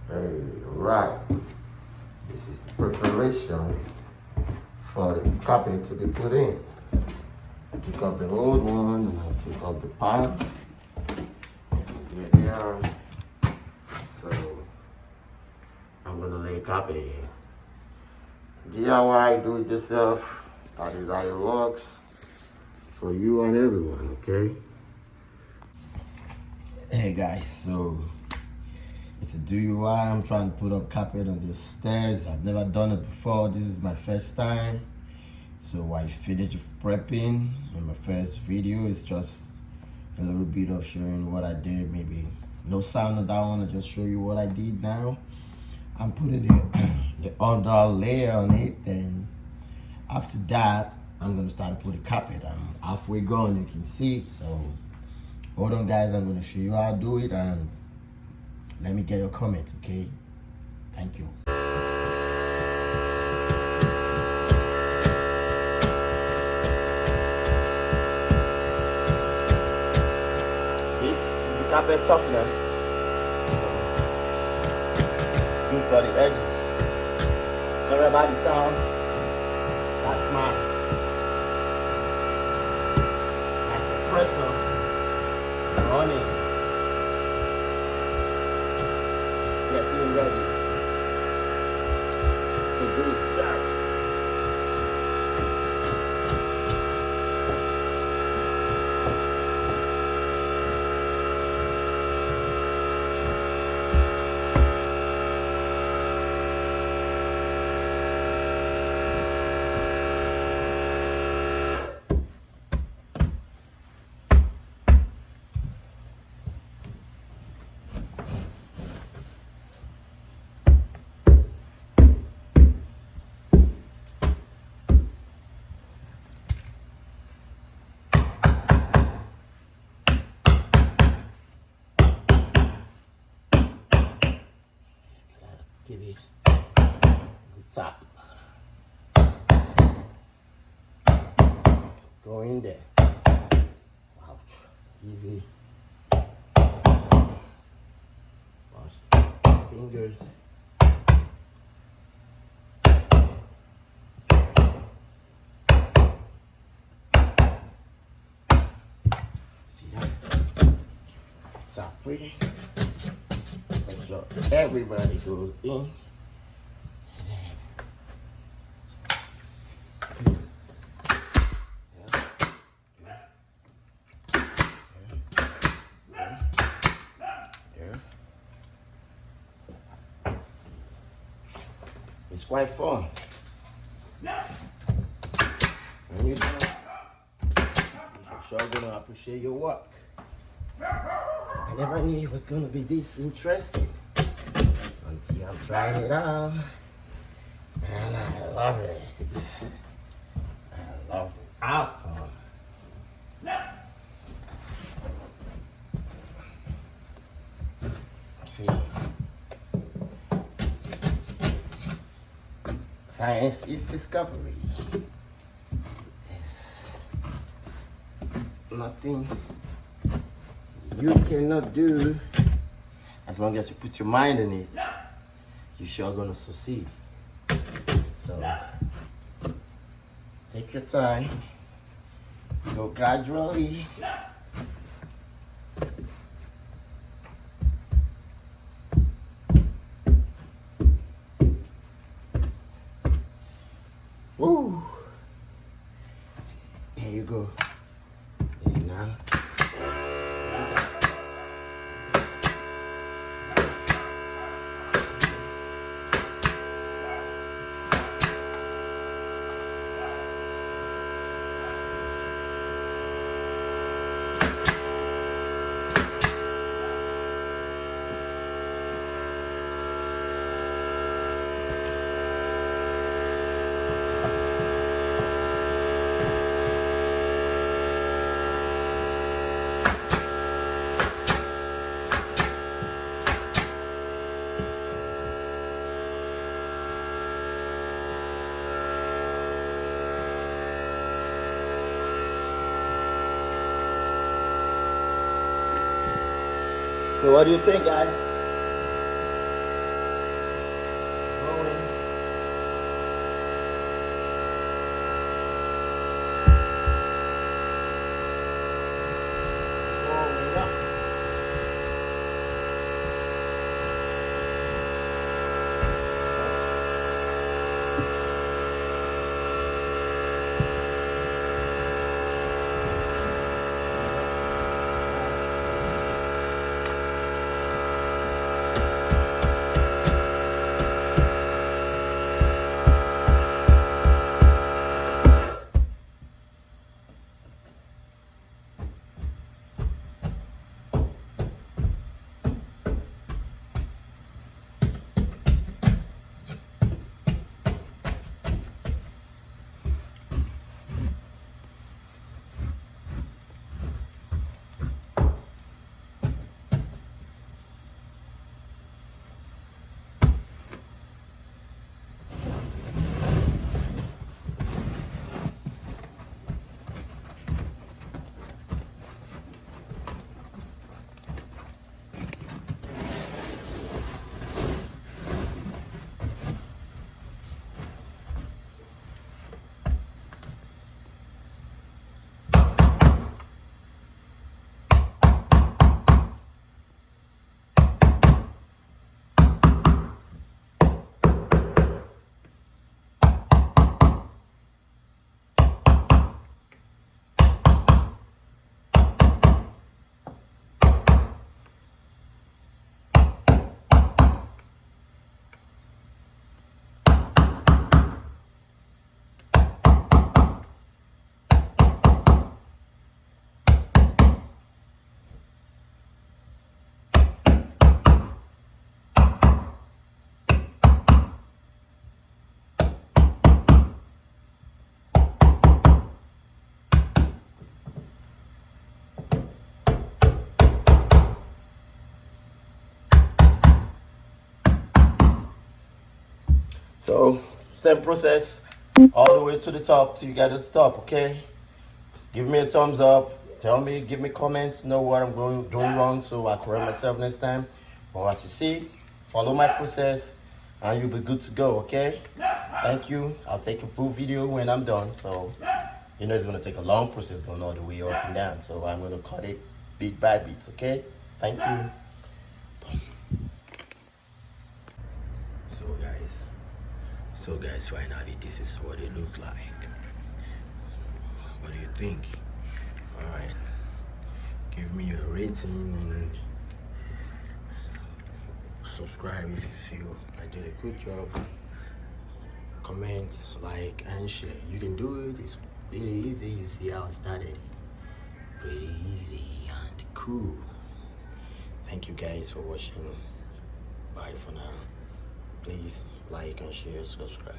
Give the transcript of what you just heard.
Hey, right. This is the preparation for the carpet to be put in. I took off the old one and I took off the parts. Here they are. So I'm gonna lay carpet here. DIY, do it yourself. That is how it works for you and everyone, okay? Hey guys, so it's a DIY. I'm trying to put up carpet on the stairs. I've never done it before. This is my first time. So I finished prepping, and my first video is just a little bit of showing what I did. Maybe no sound on that one. I just show you what I did now. I'm putting the under layer on it. Then after that, I'm gonna start to put the carpet. I'm halfway gone, you can see. So hold on guys, I'm gonna show you how to do it and let me get your comments, okay? Thank you. This is the carpet softener. Good for the edges. Sorry about the sound. That's my compressor running. Getting ready to do the job. Give it a good tap. Go in there. Ouch. Easy. Wash fingers. See that? Tap pretty. Make sure everybody goes in. It's quite fun. When you're done, I'm sure gonna appreciate your work. I never knew it was gonna be this interesting until I'm trying it out. And I love it. I love the outcome. See, science is discovery. There's nothing you cannot do as long as you put your mind in it. You're sure gonna succeed. So take your time, go gradually. Woo! Here you go. There you now. So what do you think, guys? So same process all the way to the top till you get to the top. Okay, give me a thumbs up, tell me, give me comments, know what I'm doing wrong so I correct myself next time. But as you see, follow my process and you'll be good to go. Okay, thank you. I'll take a full video when I'm done. So you know it's going to take a long process going all the way up and down, so I'm going to cut it bit by bit. Okay, thank you. So guys, finally this is what it looks like. What do you think? All right, give me a rating and subscribe if you feel I did a good job. Comment, like, and share. You can do it. It's pretty easy. You see how I started. Pretty easy and cool. Thank you guys for watching. Bye for now. Please like and share, subscribe.